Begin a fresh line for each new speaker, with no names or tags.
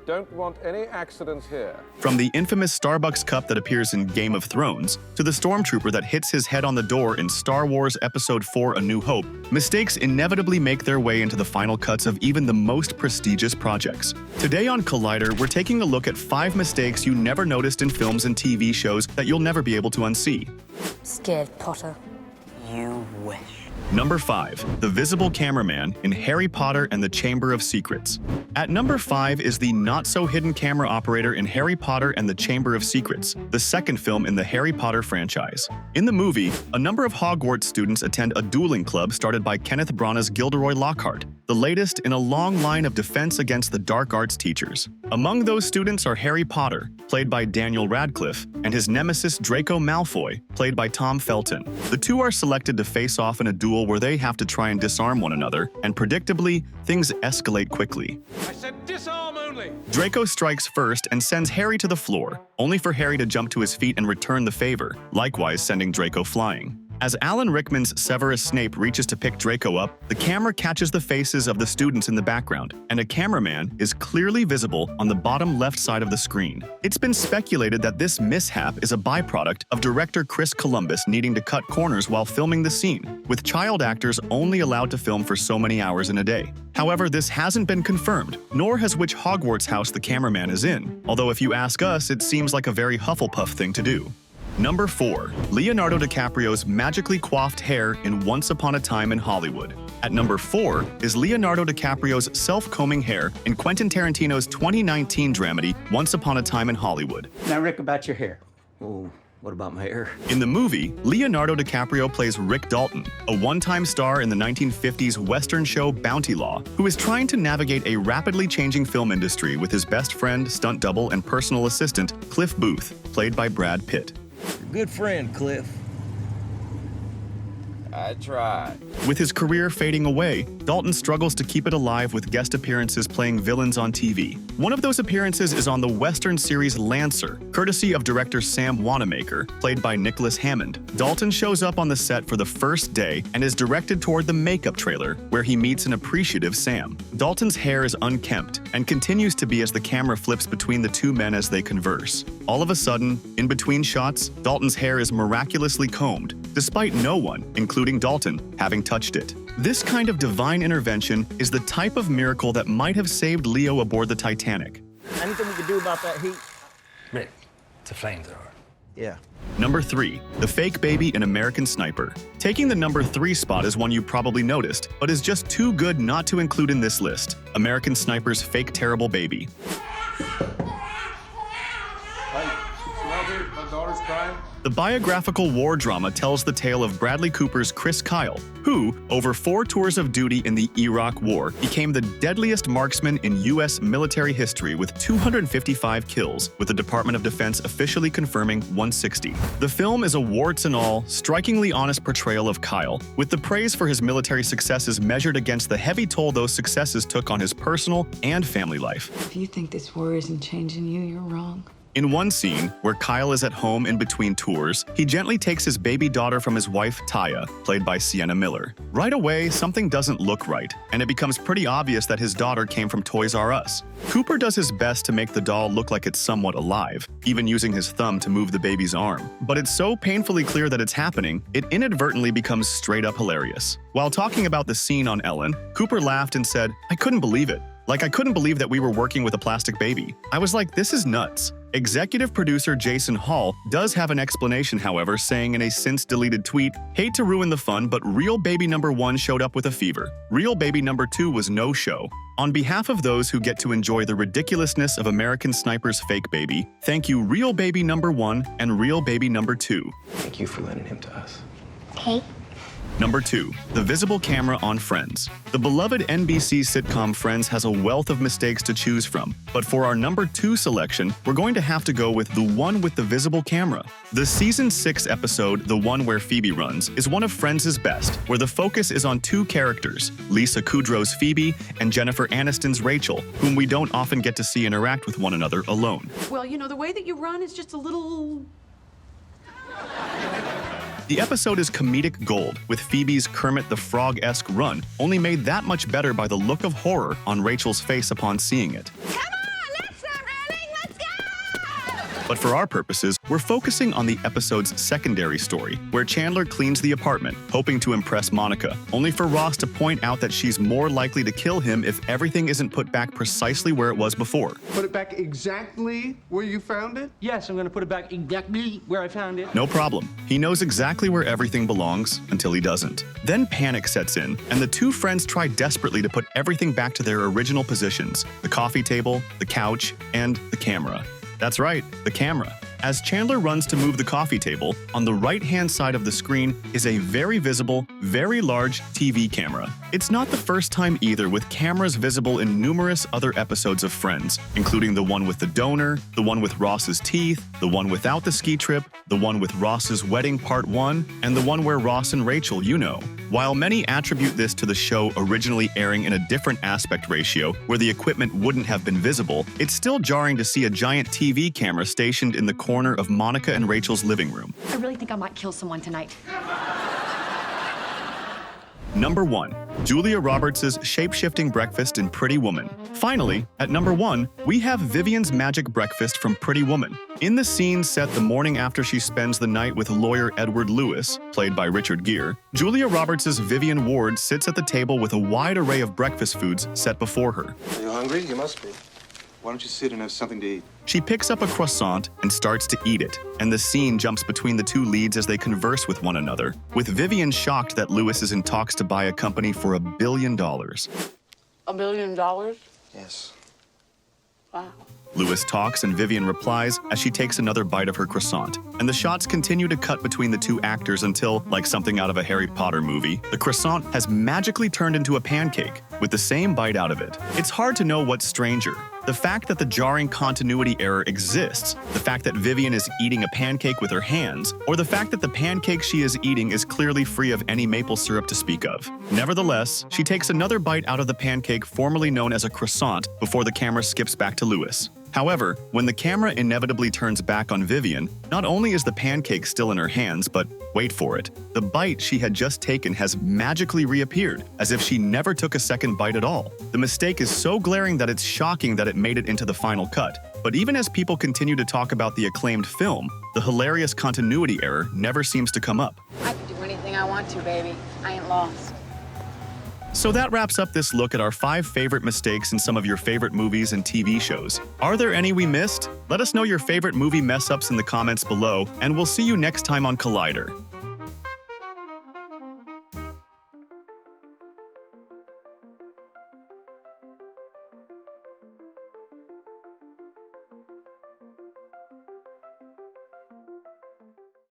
don't want any accidents here.
From the infamous Starbucks cup that appears in Game of Thrones, to the stormtrooper that hits his head on the door in Star Wars Episode 4 A New Hope, mistakes inevitably make their way into the final cuts of even the most prestigious projects. Today on Collider, we're taking a look at 5 mistakes you never noticed in films and TV shows that you'll never be able to unsee.
Scared, Potter.
You wish.
Number 5. The Visible Cameraman in Harry Potter and the Chamber of Secrets. At number 5 is the not-so-hidden camera operator in Harry Potter and the Chamber of Secrets, the second film in the Harry Potter franchise. In the movie, a number of Hogwarts students attend a dueling club started by Kenneth Branagh's Gilderoy Lockhart, the latest in a long line of defense against the dark arts teachers. Among those students are Harry Potter, played by Daniel Radcliffe, and his nemesis Draco Malfoy, played by Tom Felton. The two are selected to face off in a duel where they have to try and disarm one another, and predictably, things escalate quickly.
I said disarm only!
Draco strikes first and sends Harry to the floor, only for Harry to jump to his feet and return the favor, likewise sending Draco flying. As Alan Rickman's Severus Snape reaches to pick Draco up, the camera catches the faces of the students in the background, and a cameraman is clearly visible on the bottom left side of the screen. It's been speculated that this mishap is a byproduct of director Chris Columbus needing to cut corners while filming the scene, with child actors only allowed to film for so many hours in a day. However, this hasn't been confirmed, nor has which Hogwarts house the cameraman is in, although if you ask us, it seems like a very Hufflepuff thing to do. Number 4. Leonardo DiCaprio's magically coiffed hair in Once Upon a Time in Hollywood. At number 4 is Leonardo DiCaprio's self-combing hair in Quentin Tarantino's 2019 dramedy Once Upon a Time in Hollywood.
Now, Rick, about your hair. Oh, what about my hair?
In the movie, Leonardo DiCaprio plays Rick Dalton, a one-time star in the 1950s Western show Bounty Law, who is trying to navigate a rapidly changing film industry with his best friend, stunt double, and personal assistant, Cliff Booth, played by Brad Pitt.
Good friend, Cliff.
I tried.
With his career fading away, Dalton struggles to keep it alive with guest appearances playing villains on TV. One of those appearances is on the Western series Lancer, courtesy of director Sam Wanamaker, played by Nicholas Hammond. Dalton shows up on the set for the first day and is directed toward the makeup trailer, where he meets an appreciative Sam. Dalton's hair is unkempt and continues to be as the camera flips between the two men as they converse. All of a sudden, in between shots, Dalton's hair is miraculously combed, despite no one, including Dalton, having touched it. This kind of divine intervention is the type of miracle that might have saved Leo aboard the Titanic.
Anything we can do about that heat?
Rick, it's a flamethrower.
Yeah.
Number 3. The fake baby in American Sniper. Taking the number 3 spot is one you probably noticed, but is just too good not to include in this list. American Sniper's fake terrible baby.
My daughter's crying.
The biographical war drama tells the tale of Bradley Cooper's Chris Kyle, who, over 4 tours of duty in the Iraq War, became the deadliest marksman in U.S. military history with 255 kills, with the Department of Defense officially confirming 160. The film is a warts and all, strikingly honest portrayal of Kyle, with the praise for his military successes measured against the heavy toll those successes took on his personal and family life.
If you think this war isn't changing you, you're wrong.
In one scene, where Kyle is at home in between tours, he gently takes his baby daughter from his wife, Taya, played by Sienna Miller. Right away, something doesn't look right, and it becomes pretty obvious that his daughter came from Toys R Us. Cooper does his best to make the doll look like it's somewhat alive, even using his thumb to move the baby's arm. But it's so painfully clear that it's happening, it inadvertently becomes straight up hilarious. While talking about the scene on Ellen, Cooper laughed and said, "I couldn't believe it. Like, I couldn't believe that we were working with a plastic baby. I was like, this is nuts." Executive producer Jason Hall does have an explanation, however, saying in a since-deleted tweet, "Hate to ruin the fun, but real baby number 1 showed up with a fever. Real baby number 2 was no-show. On behalf of those who get to enjoy the ridiculousness of American Sniper's fake baby, thank you real baby number 1 and real baby number 2.
Thank you for lending him to us.
Okay.
Number 2. The Visible Camera on Friends. The beloved NBC sitcom Friends has a wealth of mistakes to choose from, but for our number 2 selection, we're going to have to go with the one with the visible camera. The Season 6 episode, the one where Phoebe runs, is one of Friends' best, where the focus is on 2 characters, Lisa Kudrow's Phoebe and Jennifer Aniston's Rachel, whom we don't often get to see interact with one another alone.
Well, you know, the way that you run is just a little...
The episode is comedic gold, with Phoebe's Kermit the Frog-esque run only made that much better by the look of horror on Rachel's face upon seeing it.
Come on, let's
But for our purposes, we're focusing on the episode's secondary story, where Chandler cleans the apartment, hoping to impress Monica, only for Ross to point out that she's more likely to kill him if everything isn't put back precisely where it was before.
Put it back exactly where you found it?
Yes, I'm gonna put it back exactly where I found it.
No problem. He knows exactly where everything belongs until he doesn't. Then panic sets in, and the two friends try desperately to put everything back to their original positions: the coffee table, the couch, and the camera. That's right, the camera. As Chandler runs to move the coffee table, on the right-hand side of the screen is a very visible, very large TV camera. It's not the first time either, with cameras visible in numerous other episodes of Friends, including the one with the donor, the one with Ross's teeth, the one without the ski trip, the one with Ross's wedding part 1, and the one where Ross and Rachel, you know. While many attribute this to the show originally airing in a different aspect ratio, where the equipment wouldn't have been visible, it's still jarring to see a giant TV camera stationed in the corner of Monica and Rachel's living room.
I really think I might kill someone tonight.
Number 1. Julia Roberts' shape-shifting breakfast in Pretty Woman. Finally, at number 1, we have Vivian's magic breakfast from Pretty Woman. In the scene set the morning after she spends the night with lawyer Edward Lewis, played by Richard Gere, Julia Roberts' Vivian Ward sits at the table with a wide array of breakfast foods set before her.
Are you hungry? You must be. Why don't you sit and have something to eat?
She picks up a croissant and starts to eat it, and the scene jumps between the two leads as they converse with one another, with Vivian shocked that Lewis is in talks to buy a company for $1 billion.
$1 billion?
Yes.
Wow.
Lewis talks and Vivian replies as she takes another bite of her croissant, and the shots continue to cut between the two actors until, like something out of a Harry Potter movie, the croissant has magically turned into a pancake, with the same bite out of it. It's hard to know what's stranger: the fact that the jarring continuity error exists, the fact that Vivian is eating a pancake with her hands, or the fact that the pancake she is eating is clearly free of any maple syrup to speak of. Nevertheless, she takes another bite out of the pancake formerly known as a croissant before the camera skips back to Lewis. However, when the camera inevitably turns back on Vivian, not only is the pancake still in her hands, but wait for it, the bite she had just taken has magically reappeared, as if she never took a second bite at all. The mistake is so glaring that it's shocking that it made it into the final cut. But even as people continue to talk about the acclaimed film, the hilarious continuity error never seems to come up.
I can do anything I want to, baby. I ain't lost.
So that wraps up this look at our 5 favorite mistakes in some of your favorite movies and TV shows. Are there any we missed? Let us know your favorite movie mess-ups in the comments below, and we'll see you next time on Collider.